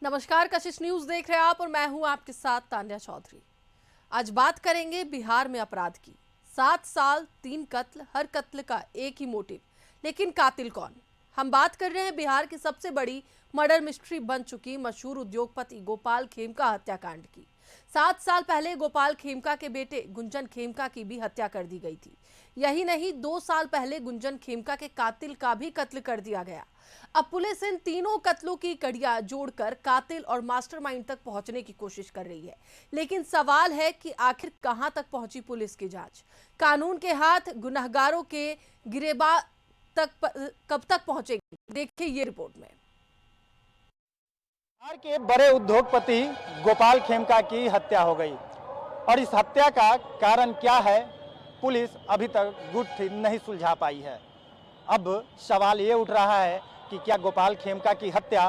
नमस्कार, कशिश न्यूज देख रहे हैं आप और मैं हूं आपके साथ तान्या चौधरी। आज बात करेंगे बिहार में अपराध की। 7 साल 3 कत्ल, हर कत्ल का एक ही मोटिव, लेकिन कातिल कौन? हम बात कर रहे हैं बिहार की सबसे बड़ी मर्डर मिस्ट्री बन चुकी मशहूर उद्योगपति गोपाल खेमका हत्याकांड की। 7 साल पहले गोपाल खेमका के बेटे गुंजन खेमका की भी हत्या कर दी गई थी। यही नहीं, 2 साल पहले गुंजन खेमका के कातिल का भी कत्ल कर दिया गया। अब पुलिस इन तीनों कत्लों की कड़ियां जोड़कर कातिल और मास्टरमाइंड तक पहुंचने की कोशिश कर रही है। लेकिन सवाल है कि आखिर कहां तक पहुंची पुलिस की जांच? कानून के हाथ गुनहगारों के गिरेबान तक कब तक पहुंचेगी? देखिए ये रिपोर्ट में। बिहार के बड़े उद्योगपति गोपाल खेमका की हत्या हो गई और इस हत्या का कारण क्या है, पुलिस अभी तक गुत्थी नहीं सुलझा पाई है। अब सवाल ये उठ रहा है कि क्या गोपाल खेमका की हत्या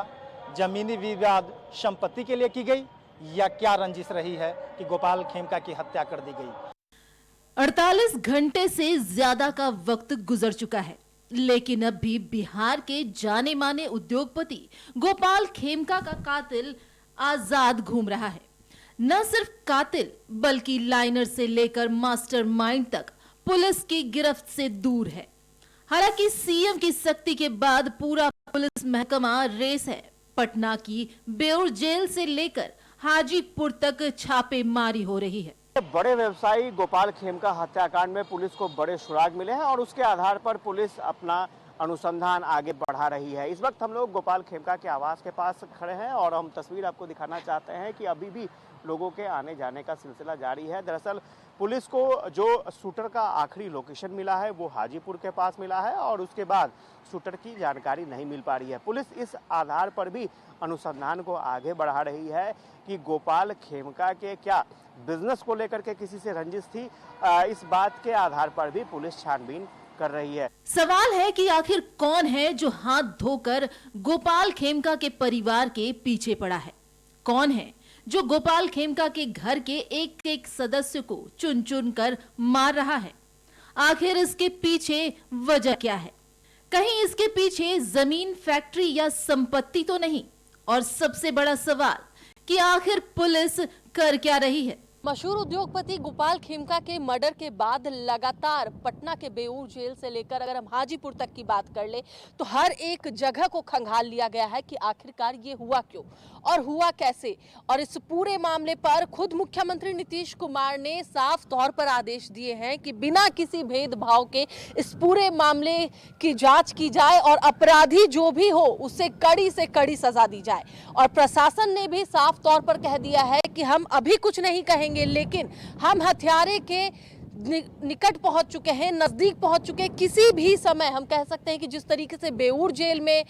जमीनी विवाद संपत्ति के लिए की गई या क्या रंजिश रही है कि गोपाल खेमका की हत्या कर दी गई। 48 घंटे से ज्यादा का वक्त गुजर चुका है, लेकिन अब भी बिहार के जाने माने उद्योगपति गोपाल खेमका का कातिल आजाद घूम रहा है। न सिर्फ कातिल बल्कि लाइनर से लेकर मास्टरमाइंड तक पुलिस की गिरफ्त से दूर है। हालांकि सीएम की सख्ती के बाद पूरा पुलिस महकमा रेस है। पटना की बेउर जेल से लेकर हाजीपुर तक छापेमारी हो रही है। बड़े व्यवसायी गोपाल खेमका हत्याकांड में पुलिस को बड़े सुराग मिले हैं और उसके आधार पर पुलिस अपना अनुसंधान आगे बढ़ा रही है। इस वक्त हम लोग गोपाल खेमका के आवास के पास खड़े हैं और हम तस्वीर आपको दिखाना चाहते हैं कि अभी भी लोगों के आने जाने का सिलसिला जारी है। दरअसल पुलिस को जो शूटर का आखिरी लोकेशन मिला है वो हाजीपुर के पास मिला है और उसके बाद शूटर की जानकारी नहीं मिल पा रही है। पुलिस इस आधार पर भी अनुसंधान को आगे बढ़ा रही है कि गोपाल खेमका के क्या बिजनेस को लेकर के किसी से रंजिश थी। इस बात के आधार पर भी पुलिस छानबीन कर रही है। सवाल है कि आखिर कौन है जो हाथ धोकर गोपाल खेमका के परिवार के पीछे पड़ा है? कौन है जो गोपाल खेमका के घर के एक एक सदस्य को चुन चुन कर मार रहा है? आखिर इसके पीछे वजह क्या है? कहीं इसके पीछे जमीन, फैक्ट्री या संपत्ति तो नहीं? और सबसे बड़ा सवाल कि आखिर पुलिस कर क्या रही है? मशहूर उद्योगपति गोपाल खेमका के मर्डर के बाद लगातार पटना के बेऊर जेल से लेकर अगर हम हाजीपुर तक की बात कर ले तो हर एक जगह को खंगाल लिया गया है कि आखिरकार ये हुआ क्यों और हुआ कैसे। और इस पूरे मामले पर खुद मुख्यमंत्री नीतीश कुमार ने साफ तौर पर आदेश दिए हैं कि बिना किसी भेदभाव के इस पूरे मामले की जांच की जाए और अपराधी जो भी हो उसे कड़ी से कड़ी सजा दी जाए। और प्रशासन ने भी साफ तौर पर कह दिया है कि हम अभी कुछ नहीं कहेंगे, लेकिन हम हत्यारे के निकट पहुंच चुके हैं, नजदीक पहुंच चुके हैं। किसी भी समय हम कह सकते हैं कि जिस तरीके से बेऊर जेल में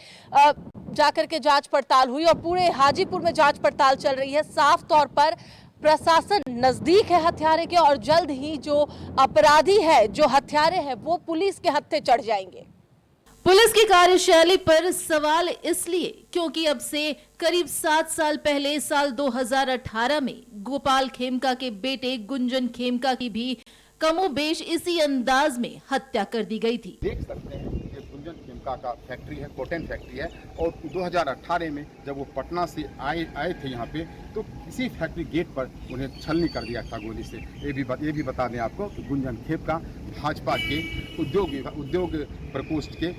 जाकर के जांच पड़ताल हुई और पूरे हाजीपुर में जांच पड़ताल चल रही है, साफ तौर पर प्रशासन नजदीक है हत्यारे के और जल्द ही जो अपराधी है, जो हत्यारे हैं, वो पुलिस के हत्थे चढ़ जाएंगे। पुलिस की कार्यशैली पर सवाल इसलिए क्योंकि अब से करीब 7 साल पहले साल 2018 में गोपाल खेमका के बेटे गुंजन खेमका की भी कमोबेश इसी अंदाज में हत्या कर दी गई थी। देख सकते हैं कि गुंजन खेमका का फैक्ट्री है, कॉटन फैक्ट्री है और 2018 में जब वो पटना से आए थे यहाँ पे तो इसी फैक्ट्री गेट पर उन्हें छलनी कर दिया था गोली से। ये भी बता दें आपको कि गुंजन खेमका भाजपा के उद्योग प्रकोष्ठ के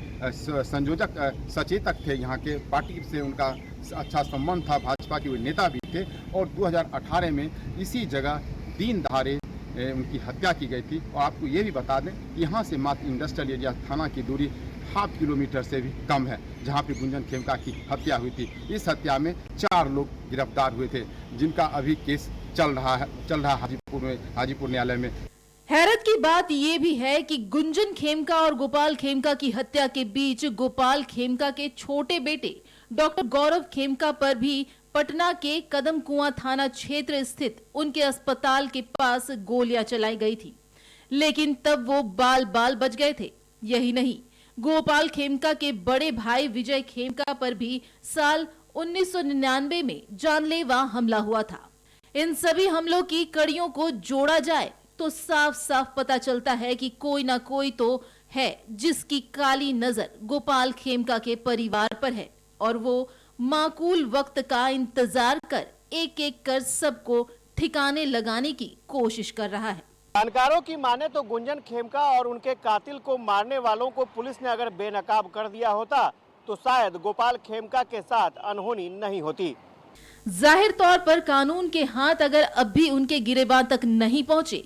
संयोजक सचेतक थे। यहाँ के पार्टी से उनका अच्छा संबंध था, भाजपा के वो नेता भी थे और 2018 में इसी जगह दिन दहाड़े उनकी हत्या की गई थी। और आपको ये भी बता दें कि यहाँ से मात्र इंडस्ट्रियल एरिया थाना की दूरी 0.5 किलोमीटर से भी कम है, जहाँ पे गुंजन खेमका की हत्या हुई थी। इस हत्या में 4 लोग गिरफ्तार हुए थे, जिनका अभी केस चल रहा हाजीपुर न्यायालय में। हैरत की बात यह भी है कि गुंजन खेमका और गोपाल खेमका की हत्या के बीच गोपाल खेमका के छोटे बेटे डॉक्टर गौरव खेमका पर भी पटना के कदम कुआं थाना क्षेत्र स्थित उनके अस्पताल के पास गोलियां चलाई गई थी, लेकिन तब वो बाल बाल बच गए थे। यही नहीं, गोपाल खेमका के बड़े भाई विजय खेमका पर भी साल 1999 में जानलेवा हमला हुआ था। इन सभी हमलों की कड़ियों को जोड़ा जाए तो साफ साफ पता चलता है कि कोई ना कोई तो है जिसकी काली नजर गोपाल खेमका के परिवार पर है और वो माकूल वक्त का इंतजार कर एक एक कर सबको ठिकाने लगाने की कोशिश कर रहा है। जानकारों की माने तो गुंजन खेमका और उनके कातिल को मारने वालों को पुलिस ने अगर बेनकाब कर दिया होता तो शायद गोपाल खेमका के साथ अनहोनी नहीं होती। जाहिर तौर पर कानून के हाथ अगर अब भी उनके गिरेबान तक नहीं पहुंचे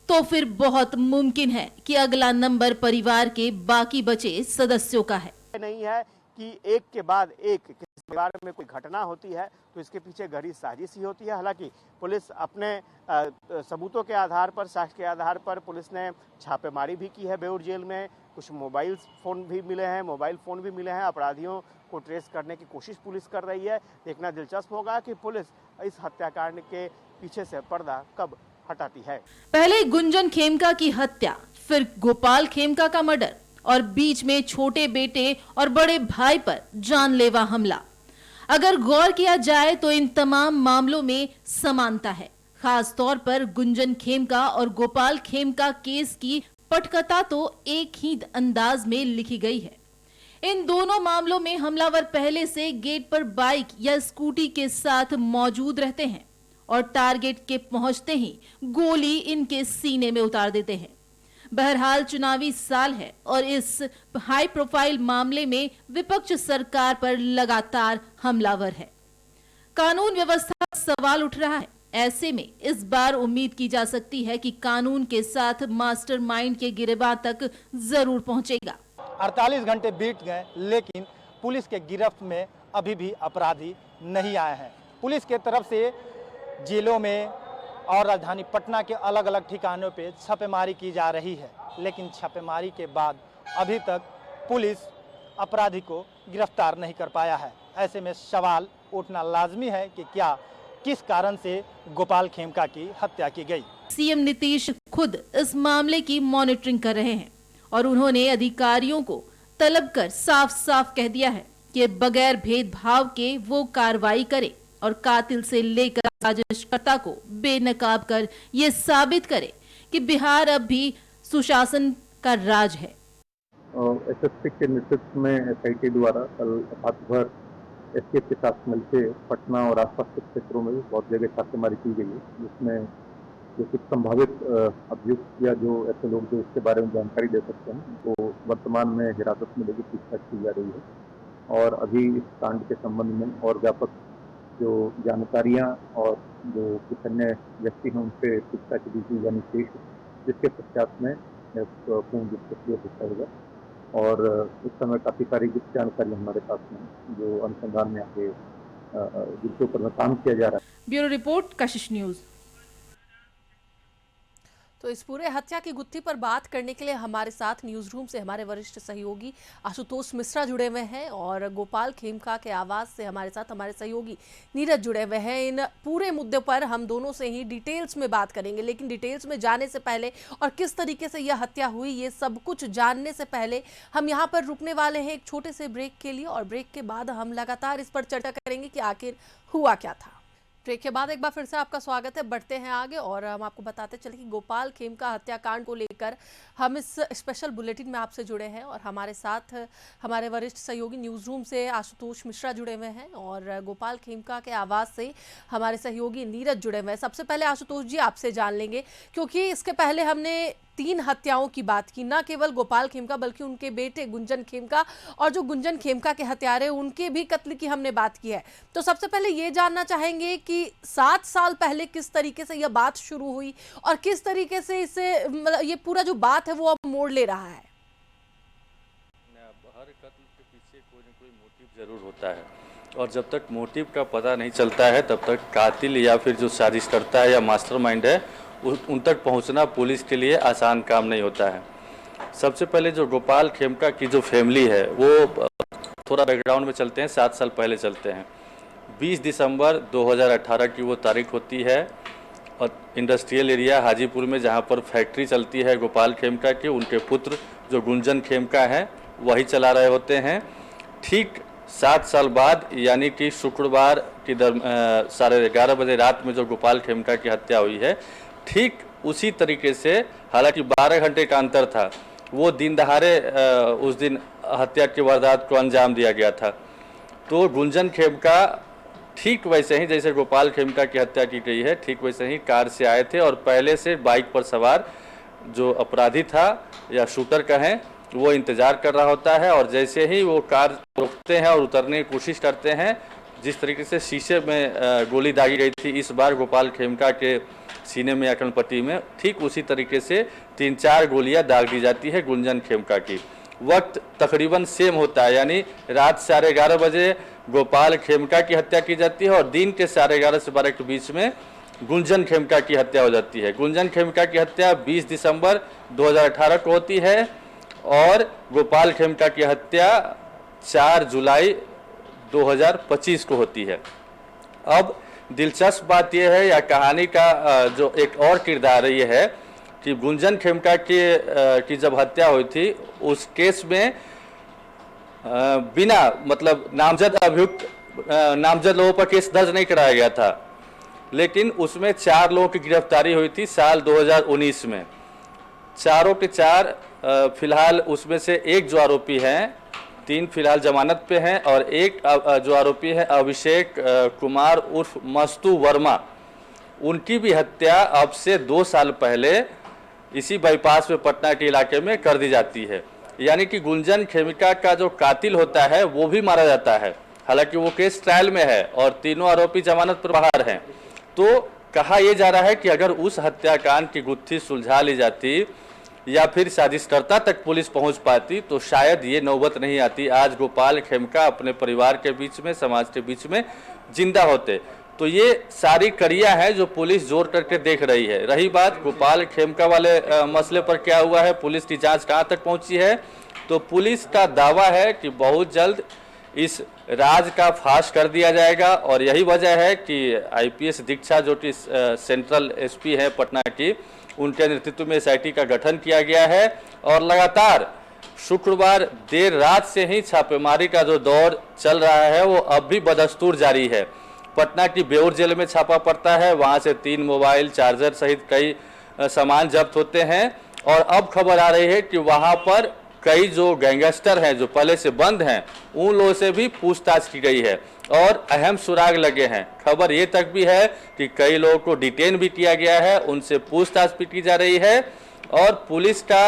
तो फिर बहुत मुमकिन है कि अगला नंबर परिवार के बाकी बचे सदस्यों का है। नहीं है कि एक के बाद एक किसी परिवार में कोई घटना होती है तो इसके पीछे गहरी साजिश ही होती है। हालांकि पुलिस अपने सबूतों के आधार पर, साक्ष्य के आधार पर पुलिस ने छापेमारी भी की है बेऊर जेल में। कुछ मोबाइल फोन भी मिले हैं। अपराधियों को ट्रेस करने की कोशिश पुलिस कर रही है। देखना दिलचस्प होगा कि पुलिस इस हत्याकांड के पीछे से पर्दा कब हटाती है। पहले गुंजन खेमका की हत्या, फिर गोपाल खेमका का मर्डर और बीच में छोटे बेटे और बड़े भाई पर जानलेवा हमला। अगर गौर किया जाए तो इन तमाम मामलों में समानता है। खास तौर पर गुंजन खेमका और गोपाल खेमका केस की पटकथा तो एक ही अंदाज में लिखी गई है। इन दोनों मामलों में हमलावर पहले से गेट पर बाइक या स्कूटी के साथ मौजूद रहते हैं और टारगेट के पहुंचते ही गोली इनके सीने में उतार देते हैं। बहरहाल चुनावी साल है और इस हाई प्रोफाइल मामले में विपक्ष सरकार पर लगातार हमलावर है। कानून व्यवस्था का सवाल उठ रहा है। ऐसे में इस बार उम्मीद की जा सकती है कि कानून के साथ मास्टरमाइंड के गिरेबान तक जरूर पहुंचेगा। 48 घंटे बीत गए लेकिन पुलिस के गिरफ्त में अभी भी अपराधी नहीं आए हैं। पुलिस के तरफ से जेलों में और राजधानी पटना के अलग अलग ठिकानों पे छापेमारी की जा रही है, लेकिन छापेमारी के बाद अभी तक पुलिस अपराधी को गिरफ्तार नहीं कर पाया है। ऐसे में सवाल उठना लाजमी है कि क्या किस कारण से गोपाल खेमका की हत्या की गई। सीएम नीतीश खुद इस मामले की मॉनिटरिंग कर रहे हैं और उन्होंने अधिकारियों को तलब कर साफ साफ कह दिया है कि बगैर भेदभाव के वो कार्रवाई करे और कातिल से लेकर साजिशकर्ता को बेनकाब कर ये साबित करे कि बिहार अब भी सुशासन का राज है। एसएसपी के नेतृत्व में एसआईटी द्वारा कल रात भर एसटीएफ के साथ मिलकर पटना और आसपास के क्षेत्रों में बहुत जगह छापेमारी की गई है, जिसमें जो कुछ संभावित अभियुक्त या जो ऐसे लोग जो इसके बारे में जानकारी दे सकते हैं वो वर्तमान में हिरासत में लेकर पूछताछ की जा रही है। और अभी इस कांड के संबंध में और व्यापक जो जानकारियां और जो कुछ अन्य व्यक्ति हैं उनसे पूछताछ की जानी चाहिए, जिसके पश्चात में पूर्ण रूप से क्लियर होता होगा। और इस समय काफ़ी सारी जानकारी हमारे पास में जो अनुसंधान में आगे जिनके ऊपर में काम किया जा रहा है। ब्यूरो रिपोर्ट, कशिश न्यूज। तो इस पूरे हत्या की गुत्थी पर बात करने के लिए हमारे साथ न्यूज रूम से हमारे वरिष्ठ सहयोगी आशुतोष मिश्रा जुड़े हुए हैं और गोपाल खेमका के आवाज से हमारे साथ हमारे सहयोगी नीरज जुड़े हुए हैं। इन पूरे मुद्दे पर हम दोनों से ही डिटेल्स में बात करेंगे, लेकिन डिटेल्स में जाने से पहले और किस तरीके से यह हत्या हुई ये सब कुछ जानने से पहले हम यहाँ पर रुकने वाले हैं एक छोटे से ब्रेक के लिए, और ब्रेक के बाद हम लगातार इस पर चर्चा करेंगे कि आखिर हुआ क्या था। ब्रेक के बाद एक बार फिर से आपका स्वागत है। बढ़ते हैं आगे और हम आपको बताते चले कि गोपाल खेमका हत्याकांड को लेकर हम इस स्पेशल बुलेटिन में आपसे जुड़े हैं और हमारे साथ हमारे वरिष्ठ सहयोगी न्यूज़ रूम से आशुतोष मिश्रा जुड़े हुए हैं और गोपाल खेमका के आवाज़ से हमारे सहयोगी नीरज जुड़े हुए हैं। सबसे पहले आशुतोष जी आपसे जान लेंगे, क्योंकि इसके पहले हमने 3 हत्याओं की बात की, ना केवल गोपाल खेमका बल्कि उनके बेटे गुंजन खेमका और जो गुंजन खेमका के हत्यारे उनके भी कत्ल की हमने बात की है। तो सबसे पहले ये जानना चाहेंगे कि 7 साल पहले किस तरीके से यह बात शुरू हुई और किस तरीके से इसे ये पूरा जो बात है वो अब मोड़ ले रहा है। हर कत्ल के पीछे कोई न कोई मोटिव जरूर होता है और जब तक मोटिव का पता नहीं चलता है तब तक कातिल या फिर जो साजिश करता है या मास्टरमाइंड है उन तक पहुंचना पुलिस के लिए आसान काम नहीं होता है। सबसे पहले जो गोपाल खेमका की जो फैमिली है वो थोड़ा बैकग्राउंड में चलते हैं, 7 साल पहले चलते हैं। 20 दिसंबर 2018 की वो तारीख होती है और इंडस्ट्रियल एरिया हाजीपुर में जहाँ पर फैक्ट्री चलती है गोपाल खेमका की, उनके पुत्र जो गुंजन खेमका है वही चला रहे होते हैं। ठीक 7 साल बाद यानी कि शुक्रवार की 11:30 बजे रात में जो गोपाल खेमका की हत्या हुई है, ठीक उसी तरीके से, हालांकि 12 घंटे का अंतर था, वो दिन दहाड़े उस दिन हत्या की वारदात को अंजाम दिया गया था। तो गुंजन खेमका ठीक वैसे ही जैसे गोपाल खेमका की हत्या की गई है, ठीक वैसे ही कार से आए थे और पहले से बाइक पर सवार जो अपराधी था या शूटर कहें, वो इंतज़ार कर रहा होता है और जैसे ही वो कार रोकते हैं और उतरने की कोशिश करते हैं, जिस तरीके से शीशे में गोली दागी गई थी इस बार गोपाल खेमका के सीने में या कनपट्टी में, ठीक उसी तरीके से 3-4 गोलियां दाग दी जाती है गुंजन खेमका की। वक्त तकरीबन सेम होता है, यानी रात 11:30 बजे गोपाल खेमका की हत्या की जाती है और दिन के 11:30 से 12 के बीच में गुंजन खेमका की हत्या हो जाती है। गुंजन खेमका की हत्या 20 दिसंबर 2018 को होती है और गोपाल खेमका की हत्या 4 जुलाई 2025 को होती है। अब दिलचस्प बात यह है या कहानी का जो एक और किरदार ये है कि गुंजन खेमका की जब हत्या हुई थी उस केस में बिना मतलब नामजद लोगों पर केस दर्ज नहीं कराया गया था, लेकिन उसमें 4 लोगों की गिरफ्तारी हुई थी साल 2019 में। चारों के 4 फिलहाल उसमें से एक जो आरोपी हैं, 3 फिलहाल जमानत पे हैं और एक जो आरोपी है अभिषेक कुमार उर्फ मस्तू वर्मा, उनकी भी हत्या अब से 2 साल पहले इसी बाईपास में पटना के इलाके में कर दी जाती है। यानी कि गुंजन खेमका का जो कातिल होता है वो भी मारा जाता है, हालांकि वो केस ट्रायल में है और तीनों आरोपी जमानत पर बाहर हैं। तो कहा यह जा रहा है कि अगर उस हत्याकांड की गुत्थी सुलझा ली जाती या फिर साजिशकर्ता तक पुलिस पहुंच पाती तो शायद ये नौबत नहीं आती, आज गोपाल खेमका अपने परिवार के बीच में, समाज के बीच में जिंदा होते। तो ये सारी कड़ियां हैं जो पुलिस जोर करके देख रही है। रही बात गोपाल खेमका वाले मसले पर क्या हुआ है, पुलिस की जांच कहां तक पहुंची है, तो पुलिस का दावा है कि बहुत जल्द इस राज का फाश कर दिया जाएगा और यही वजह है कि आईपीएस दीक्षा जो कि सेंट्रल एसपी है पटना की, उनके नेतृत्व में एसआईटी का गठन किया गया है और लगातार शुक्रवार देर रात से ही छापेमारी का जो दौर चल रहा है वो अब भी बदस्तूर जारी है। पटना की बेउर जेल में छापा पड़ता है, वहां से 3 मोबाइल, चार्जर सहित कई सामान जब्त होते हैं और अब खबर आ रही है कि वहां पर कई जो गैंगस्टर हैं जो पहले से बंद हैं उन लोगों से भी पूछताछ की गई है और अहम सुराग लगे हैं। खबर ये तक भी है कि कई लोगों को डिटेन भी किया गया है, उनसे पूछताछ भी की जा रही है और पुलिस का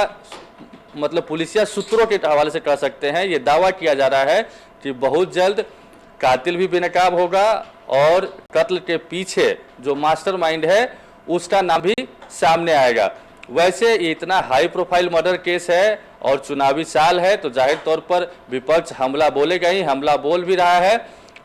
मतलब पुलिसिया सूत्रों के हवाले से कह सकते हैं ये दावा किया जा रहा है कि बहुत जल्द कातिल भी बेनकाब होगा और कत्ल के पीछे जो मास्टरमाइंड है उसका नाम भी सामने आएगा। वैसे ये इतना हाई प्रोफाइल मर्डर केस है और चुनावी साल है तो जाहिर तौर पर विपक्ष हमला बोलेगा ही, हमला बोल भी रहा है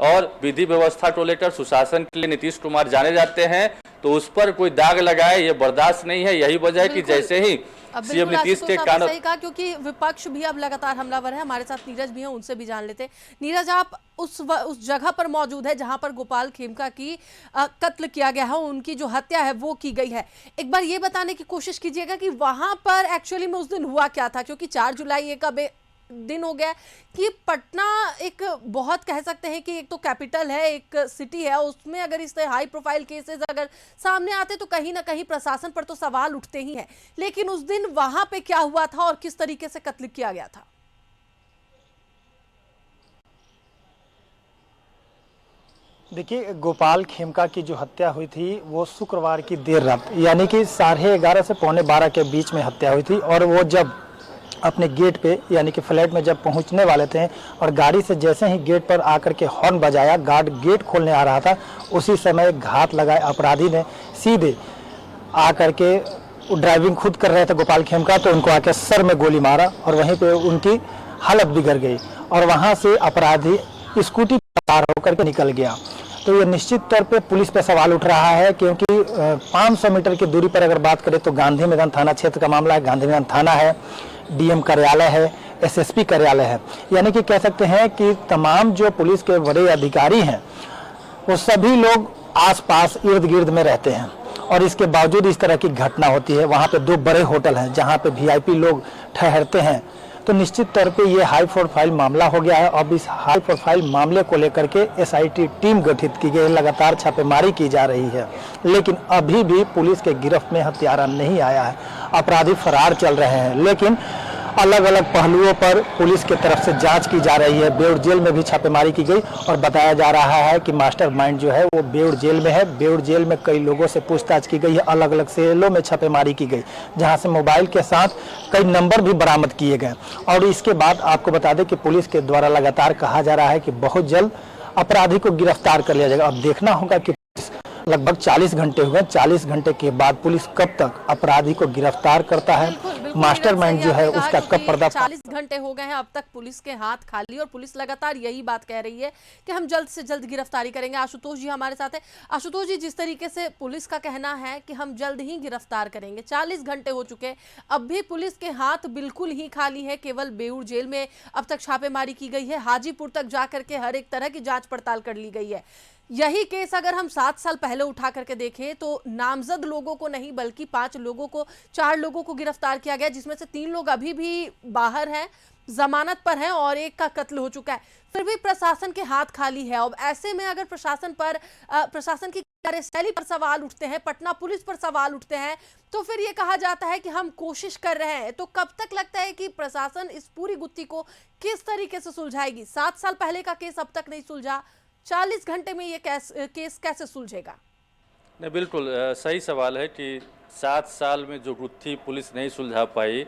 और विधि व्यवस्था को लेकर सुशासन के लिए नीतीश कुमार जाने जाते हैं, तो उस पर कोई दाग लगाए ये बर्दाश्त नहीं है। यही वजह है कि जैसे ही सीएम नीतीश के कारण सही कहा, क्योंकि विपक्ष भी अब लगातार हमलावर है। हमारे साथ नीरज भी हैं, उनसे भी जान लेते हैं। नीरज, आप उस जगह पर मौजूद है जहां पर गोपाल खेमका की कत्ल किया गया है, उनकी जो हत्या है वो की गई है। एक बार ये बताने की कोशिश कीजिएगा कि वहां पर एक्चुअली में उस दिन हुआ क्या था, क्योंकि 4 जुलाई का दिन हो गया कि पटना एक बहुत कह सकते हैं कि एक तो कैपिटल है, एक सिटी है, उसमें अगर इस तरह हाई प्रोफाइल केसेस अगर सामने आते तो कहीं ना कहीं प्रशासन पर तो सवाल उठते ही हैं। लेकिन उस दिन वहां पे क्या हुआ था और किस तरीके से कत्ल किया गया था? देखिए, गोपाल खेमका की जो हत्या हुई थी वो शुक्रवार की देर रात यानी कि 11:30 से 11:45 के बीच में हत्या हुई थी और वो जब अपने गेट पे यानी कि फ्लैट में जब पहुंचने वाले थे और गाड़ी से जैसे ही गेट पर आकर के हॉर्न बजाया, गार्ड गेट खोलने आ रहा था, उसी समय घात लगाए अपराधी ने सीधे आकर के ड्राइविंग खुद कर रहे थे गोपाल खेमका, तो उनको आकर सर में गोली मारा और वहीं पे उनकी हालत बिगड़ गई और वहां से अपराधी स्कूटी पार होकर के निकल गया। तो ये निश्चित तौर पे पुलिस पे सवाल उठ रहा है, क्योंकि 500 मीटर की दूरी पर अगर बात करें तो गांधी मैदान थाना क्षेत्र का मामला है। गांधी मैदान थाना है, डीएम कार्यालय है, एसएसपी कार्यालय है, यानी कि कह सकते हैं कि तमाम जो पुलिस के बड़े अधिकारी हैं वो सभी लोग आसपास इर्द गिर्द में रहते हैं और इसके बावजूद इस तरह की घटना होती है। वहाँ पे 2 बड़े होटल हैं जहाँ पे वीआईपी लोग ठहरते हैं, तो निश्चित तौर पे ये हाई प्रोफाइल मामला हो गया है। अब इस हाई प्रोफाइल मामले को लेकर के एसआईटी टीम गठित की गई, लगातार छापेमारी की जा रही है, लेकिन अभी भी पुलिस के गिरफ्त में हत्यारा नहीं आया है, अपराधी फरार चल रहे हैं। लेकिन अलग अलग पहलुओं पर पुलिस की तरफ से जांच की जा रही है। बेउर जेल में भी छापेमारी की गई और बताया जा रहा है कि मास्टरमाइंड जो है वो बेउर जेल में है। बेउर जेल में कई लोगों से पूछताछ की गई है, अलग अलग सेलों में छापेमारी की गई, जहां से मोबाइल के साथ कई नंबर भी बरामद किए गए। और इसके बाद आपको बता दें कि पुलिस के द्वारा लगातार कहा जा रहा है कि बहुत जल्द अपराधी को गिरफ्तार कर लिया जाएगा। अब देखना होगा कि लगभग 40 घंटे हुए, 40 घंटे के बाद पुलिस कब तक अपराधी को गिरफ्तार करता है, मास्टरमाइंड जो है उसका कब पर्दाफाश। 40 घंटे हो गए हैं अब तक पुलिस के हाथ खाली, और पुलिस लगातार यही बात कह रही है कि हम जल्द से जल्द गिरफ्तारी करेंगे। आशुतोष जी हमारे साथ है। आशुतोष जी, जिस तरीके से पुलिस का कहना है कि हम जल्द ही गिरफ्तार करेंगे, 40 घंटे हो चुके, अब भी पुलिस के हाथ बिल्कुल ही खाली है। केवल बेउर जेल में अब तक छापेमारी की गई है, हाजीपुर तक जाकर के हर एक तरह की जांच पड़ताल कर ली गई है। यही केस अगर हम 7 साल पहले उठा करके देखें तो नामजद लोगों को नहीं बल्कि 4 लोगों को गिरफ्तार किया गया, जिसमें से 3 लोग अभी भी बाहर हैं, जमानत पर हैं, और एक का कत्ल हो चुका है। फिर भी प्रशासन के हाथ खाली है। अब ऐसे में अगर प्रशासन की कार्यशैली पर सवाल उठते हैं, पटना पुलिस पर सवाल उठते हैं, तो फिर ये कहा जाता है कि हम कोशिश कर रहे हैं। तो कब तक लगता है कि प्रशासन इस पूरी गुत्थी को किस तरीके से सुलझाएगी? 7 साल पहले का केस अब तक नहीं सुलझा, 40 घंटे में ये केस कैसे सुलझेगा? नहीं, बिल्कुल सही सवाल है कि 7 साल में जो गुत्थी पुलिस नहीं सुलझा पाई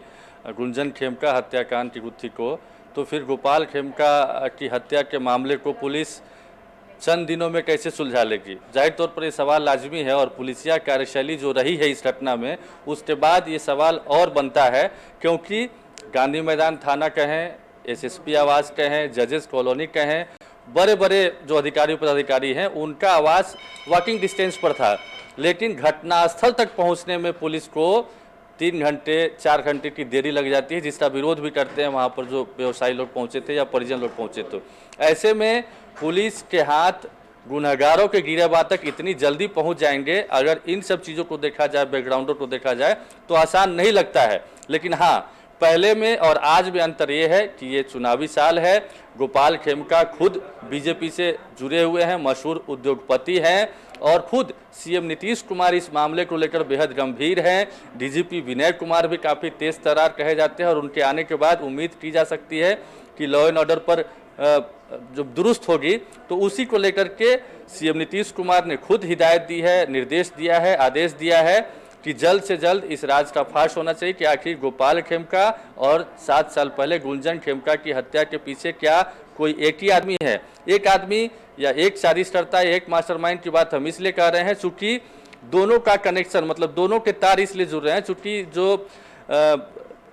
गुंजन खेमका हत्याकांड की गुत्थी को, तो फिर गोपाल खेमका की हत्या के मामले को पुलिस चंद दिनों में कैसे सुलझा लेगी? जाहिर तौर पर ये सवाल लाजमी है, और पुलिसिया कार्यशैली जो रही है इस घटना में, उसके बाद ये सवाल और बनता है, क्योंकि गांधी मैदान थाना कहें, SSP आवास कहें, जजेस कॉलोनी कहें, बड़े बड़े जो अधिकारी पदाधिकारी हैं उनका आवास वॉकिंग डिस्टेंस पर था, लेकिन घटनास्थल तक पहुंचने में पुलिस को 3 घंटे 4 घंटे की देरी लग जाती है, जिसका विरोध भी करते हैं वहां पर जो व्यवसायी लोग पहुंचे थे या परिजन लोग पहुंचे। तो ऐसे में पुलिस के हाथ गुनहगारों के गिरेबान तक इतनी जल्दी पहुंच जाएंगे, अगर इन सब चीज़ों को देखा जाए, बैकग्राउंडों को देखा जाए, तो आसान नहीं लगता है। लेकिन हाँ, पहले में और आज में अंतर ये है कि ये चुनावी साल है। गोपाल खेमका खुद बीजेपी से जुड़े हुए हैं, मशहूर उद्योगपति हैं, और खुद सीएम नीतीश कुमार इस मामले को लेकर बेहद गंभीर हैं। डीजीपी विनय कुमार भी काफ़ी तेज तर्रार कहे जाते हैं, और उनके आने के बाद उम्मीद की जा सकती है कि लॉ एंड ऑर्डर पर जो दुरुस्त होगी, तो उसी को लेकर के सीएम नीतीश कुमार ने खुद हिदायत दी है, निर्देश दिया है, आदेश दिया है कि जल्द से जल्द इस राज का फाश होना चाहिए कि आखिर गोपाल खेमका और 7 साल पहले गुंजन खेमका की हत्या के पीछे क्या कोई एक ही आदमी है, एक आदमी या एक साजिशकर्ता या एक मास्टरमाइंड की बात हम इसलिए कर रहे हैं चूंकि दोनों का कनेक्शन, मतलब दोनों के तार इसलिए जुड़ रहे हैं चूंकि जो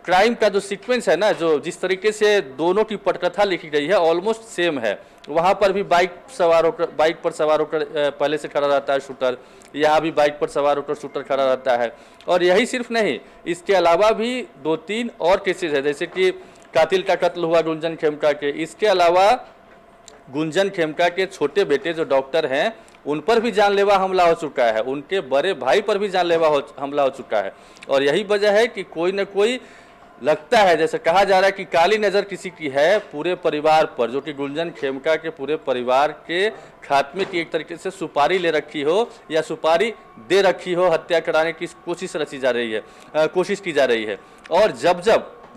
क्राइम का जो सीक्वेंस है ना, जो जिस तरीके से दोनों की पटकथा लिखी गई है ऑलमोस्ट सेम है। वहाँ पर भी बाइक पर सवार होकर पहले से खड़ा रहता है शूटर, यहाँ भी बाइक पर सवार होकर शूटर खड़ा रहता है। और यही सिर्फ नहीं, इसके अलावा भी 2-3 और केसेस है, जैसे कि कातिल का कत्ल हुआ गुंजन खेमका के। इसके अलावा गुंजन खेमका के छोटे बेटे जो डॉक्टर हैं उन पर भी जानलेवा हमला हो चुका है, उनके बड़े भाई पर भी जानलेवा हमला हो चुका है। और यही वजह है कि कोई न कोई लगता है, जैसे कहा जा रहा है कि काली नज़र किसी की है पूरे परिवार पर, जो कि गुंजन खेमका के पूरे परिवार के खात्मे की एक तरीके से सुपारी ले रखी हो या सुपारी दे रखी हो, हत्या कराने की कोशिश की जा रही है। और जब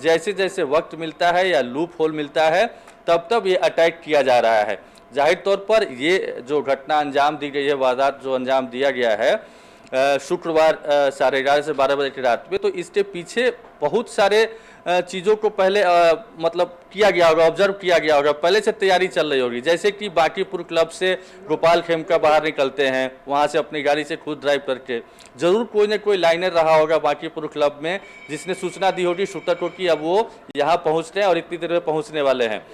जैसे जैसे वक्त मिलता है या लूप होल मिलता है, तब ये अटैक किया जा रहा है। जाहिर तौर पर ये जो घटना अंजाम दी गई है, वारदात जो अंजाम दिया गया है शुक्रवार 11:30 से 12 बजे की रात में, तो इसके पीछे बहुत सारे चीज़ों को पहले मतलब किया गया होगा, ऑब्जर्व किया गया होगा, पहले से तैयारी चल रही होगी। जैसे कि बांकीपुर क्लब से गोपाल खेमका बाहर निकलते हैं, वहाँ से अपनी गाड़ी से खुद ड्राइव करके, जरूर कोई न कोई लाइनर रहा होगा बांकीपुर क्लब में जिसने सूचना दी होगी शूटर को कि अब वो यहाँ पहुँच रहे हैं और इतनी देर में पहुँचने वाले हैं।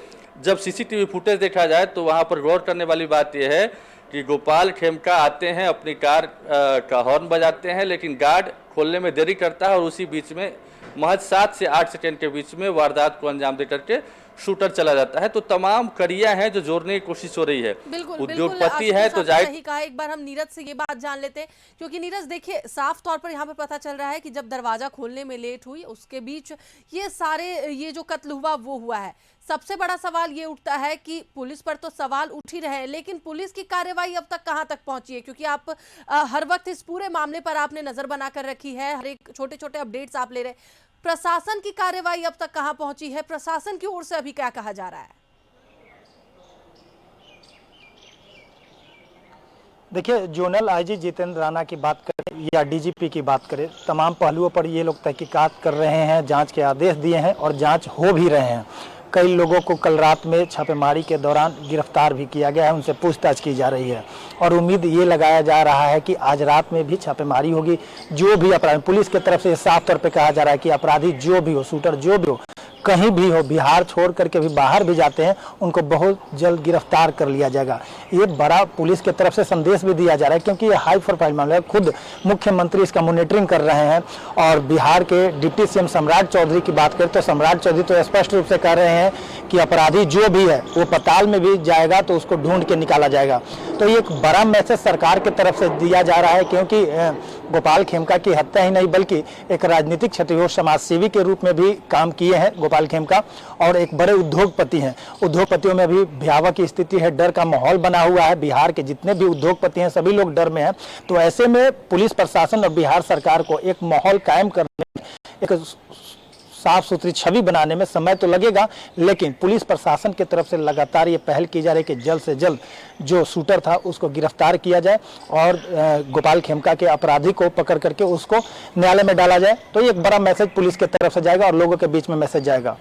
जब CCTV फुटेज देखा जाए तो वहाँ पर गौर करने वाली बात यह है कि गोपाल खेमका आते हैं, अपनी कार का हॉर्न बजाते हैं, लेकिन गार्ड खोलने में देरी करता है और उसी बीच में महज 7 से 8 सेकंड के बीच में वारदात को अंजाम दे करके शूटर चला जाता है। तो तमाम कड़ियां हैं जो जोड़ने की कोशिश हो रही है। उद्योगपति है तो सही कहा। एक बार हम नीरज से ये बात जान लेते हैं, क्योंकि नीरज देखिए साफ तौर पर यहाँ पर पता चल रहा है कि जब दरवाजा खोलने में लेट हुई उसके बीच ये जो कत्ल हुआ वो हुआ है। सबसे बड़ा सवाल ये उठता है कि पुलिस पर तो सवाल उठ ही रहे हैं, लेकिन पुलिस की कार्रवाई अब तक कहां तक पहुंची है? क्योंकि आप हर वक्त इस पूरे मामले पर आपने नजर बनाकर रखी है, हर एक छोटे छोटे अपडेट्स आप ले रहे हैं। प्रशासन की कार्रवाई अब तक कहां पहुंची है, प्रशासन की ओर से अभी क्या कहा जा रहा है? देखिए, जोनल आईजी जितेंद्र राणा की बात करें या डीजीपी की बात करें, तमाम पहलुओं पर ये लोग तहकीकात कर रहे हैं, जांच के आदेश दिए हैं और जांच हो भी रहे हैं। कई लोगों को कल रात में छापेमारी के दौरान गिरफ्तार भी किया गया है, उनसे पूछताछ की जा रही है और उम्मीद ये लगाया जा रहा है कि आज रात में भी छापेमारी होगी। जो भी अपराधी, पुलिस की तरफ से साफ तौर पे कहा जा रहा है कि अपराधी जो भी हो, शूटर जो भी हो, कहीं भी हो, बिहार छोड़ करके भी बाहर भी जाते हैं, उनको बहुत जल्द गिरफ्तार कर लिया जाएगा। ये बड़ा पुलिस की तरफ से संदेश भी दिया जा रहा है, क्योंकि ये हाई प्रोफाइल मामला है। खुद मुख्यमंत्री इसका मॉनिटरिंग कर रहे हैं और बिहार के डिप्टी सीएम सम्राट चौधरी की बात करें तो सम्राट चौधरी तो स्पष्ट रूप से कह रहे हैं कि अपराधी जो भी है वो पाताल में भी जाएगा तो उसको ढूंढ के निकाला जाएगा। तो ये एक बड़ा मैसेज सरकार की तरफ से दिया जा रहा है, क्योंकि गोपाल खेमका की हत्या ही नहीं बल्कि एक राजनीतिक क्षत्रिय समाज सेवी के रूप में भी काम किए हैं गोपाल खेमका और एक बड़े उद्योगपति हैं। उद्योगपतियों में भी भयावह की स्थिति है, डर का माहौल बना हुआ है। बिहार के जितने भी उद्योगपति हैं सभी लोग डर में हैं। तो ऐसे में पुलिस प्रशासन और बिहार सरकार को एक माहौल कायम करने में, एक साफ सुथरी छवि बनाने में समय तो लगेगा, लेकिन पुलिस प्रशासन की तरफ से लगातार ये पहल की जा रही है कि जल्द से जल्द जो शूटर था उसको गिरफ्तार किया जाए और गोपाल खेमका के अपराधी को पकड़ करके उसको न्यायालय में डाला जाए। तो ये एक बड़ा मैसेज पुलिस की तरफ से जाएगा और लोगों के बीच में मैसेज जाएगा।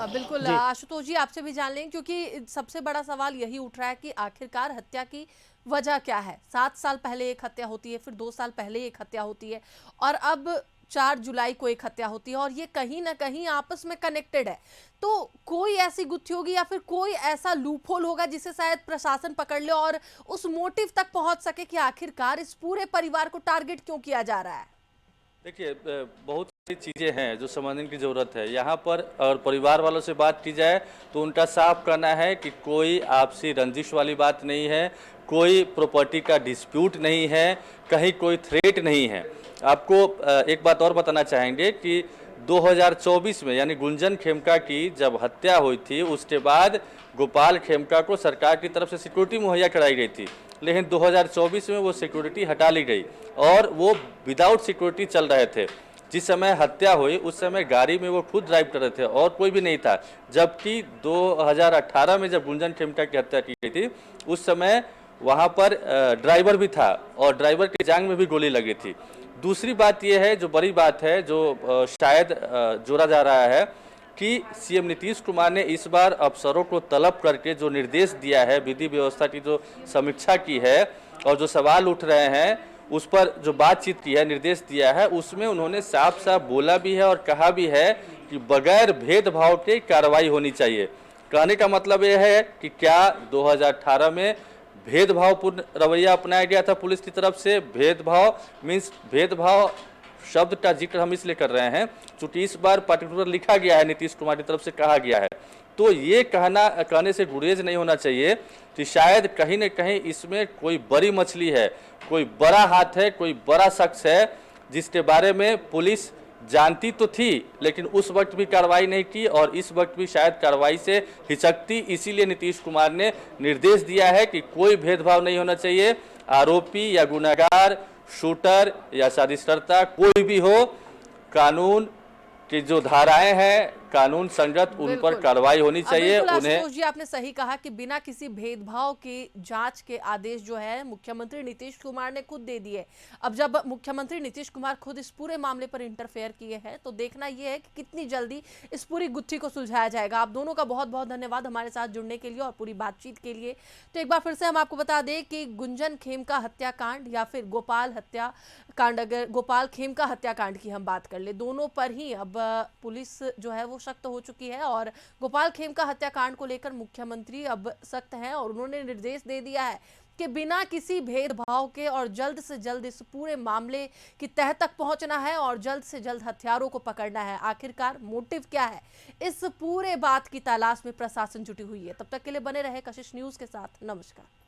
बिल्कुल आशुतोष जी, आपसे भी जान लें, क्योंकि सबसे बड़ा सवाल यही उठ रहा है कि आखिरकार हत्या की वजह क्या है। 7 साल पहले एक हत्या होती है, फिर 2 साल पहले एक हत्या होती है और अब 4 जुलाई को एक हत्या होती है और ये कहीं ना कहीं आपस में कनेक्टेड है। तो कोई ऐसी गुत्थी होगी या फिर कोई ऐसा लूपहोल होगा जिसे शायद प्रशासन पकड़ ले और उस मोटिव तक पहुंच सके कि आखिरकार इस पूरे परिवार को टारगेट क्यों किया जा रहा है। देखिए, बहुत सारी चीज़ें हैं जो समझने की ज़रूरत है यहाँ पर। और परिवार वालों से बात की जाए तो उनका साफ कहना है कि कोई आपसी रंजिश वाली बात नहीं है, कोई प्रॉपर्टी का डिस्प्यूट नहीं है, कहीं कोई थ्रेट नहीं है। आपको एक बात और बताना चाहेंगे कि 2024 में यानी गुंजन खेमका की जब हत्या हुई थी उसके बाद गोपाल खेमका को सरकार की तरफ से सिक्योरिटी मुहैया कराई गई थी, लेकिन 2024 में वो सिक्योरिटी हटा ली गई और वो विदाउट सिक्योरिटी चल रहे थे। जिस समय हत्या हुई उस समय गाड़ी में वो खुद ड्राइव कर रहे थे और कोई भी नहीं था, जबकि 2018 में जब गुंजन खेमका की हत्या की गई थी उस समय वहाँ पर ड्राइवर भी था और ड्राइवर की जांघ में भी गोली लगी थी। दूसरी बात यह है, जो बड़ी बात है, जो शायद जोड़ा जा रहा है कि सीएम नीतीश कुमार ने इस बार अफसरों को तलब करके जो निर्देश दिया है, विधि व्यवस्था की जो समीक्षा की है और जो सवाल उठ रहे हैं उस पर जो बातचीत की है, निर्देश दिया है, उसमें उन्होंने साफ साफ बोला भी है और कहा भी है कि बगैर भेदभाव के कार्रवाई होनी चाहिए। कहने का मतलब यह है कि क्या 2018 में भेदभावपूर्ण रवैया अपनाया गया था पुलिस की तरफ से। भेदभाव मीन्स भेदभाव शब्द का जिक्र हम इसलिए कर रहे हैं क्योंकि इस बार पर्टिकुलर लिखा गया है, नीतीश कुमार की तरफ से कहा गया है। तो ये कहने से गुरेज नहीं होना चाहिए कि शायद कहीं न कहीं इसमें कोई बड़ी मछली है, कोई बड़ा हाथ है, कोई बड़ा शख्स है जिसके बारे में पुलिस जानती तो थी लेकिन उस वक्त भी कार्रवाई नहीं की और इस वक्त भी शायद कार्रवाई से हिचकती। इसीलिए नीतीश कुमार ने निर्देश दिया है कि कोई भेदभाव नहीं होना चाहिए। आरोपी या गुनहगार, शूटर या साजिशकर्ता कोई भी हो, कानून की जो धाराएं हैं कानून संगत उन पर कार्रवाई होनी चाहिए। उन्हें जी आपने सही कहा कि बिना किसी भेदभाव के जांच के आदेश जो है मुख्यमंत्री नीतीश कुमार ने खुद दे दिए। अब जब मुख्यमंत्री नीतीश कुमार खुद इस पूरे मामले पर इंटरफेयर किए हैं तो देखना यह है कि कितनी जल्दी इस पूरी गुत्थी को सुलझाया जाएगा। आप दोनों का बहुत बहुत धन्यवाद हमारे साथ जुड़ने के लिए और पूरी बातचीत के लिए। तो एक बार फिर से हम आपको बता दें कि गुंजन खेमका हत्याकांड या फिर गोपाल हत्याकांड, अगर गोपाल खेमका हत्याकांड की हम बात कर ले, दोनों पर ही अब पुलिस जो है वो सख्त हो चुकी है और गोपाल खेमका हत्याकांड को लेकर मुख्यमंत्री अब सख्त हैं और उन्होंने निर्देश दे दिया है कि बिना किसी भेदभाव के और जल्द से जल्द इस पूरे मामले की तह तक पहुंचना है और जल्द से जल्द हत्यारों को पकड़ना है। आखिरकार मोटिव क्या है, इस पूरे बात की तलाश में प्रशासन जुटी हुई है। तब तक के लिए बने रहे कशिश न्यूज के साथ। नमस्कार।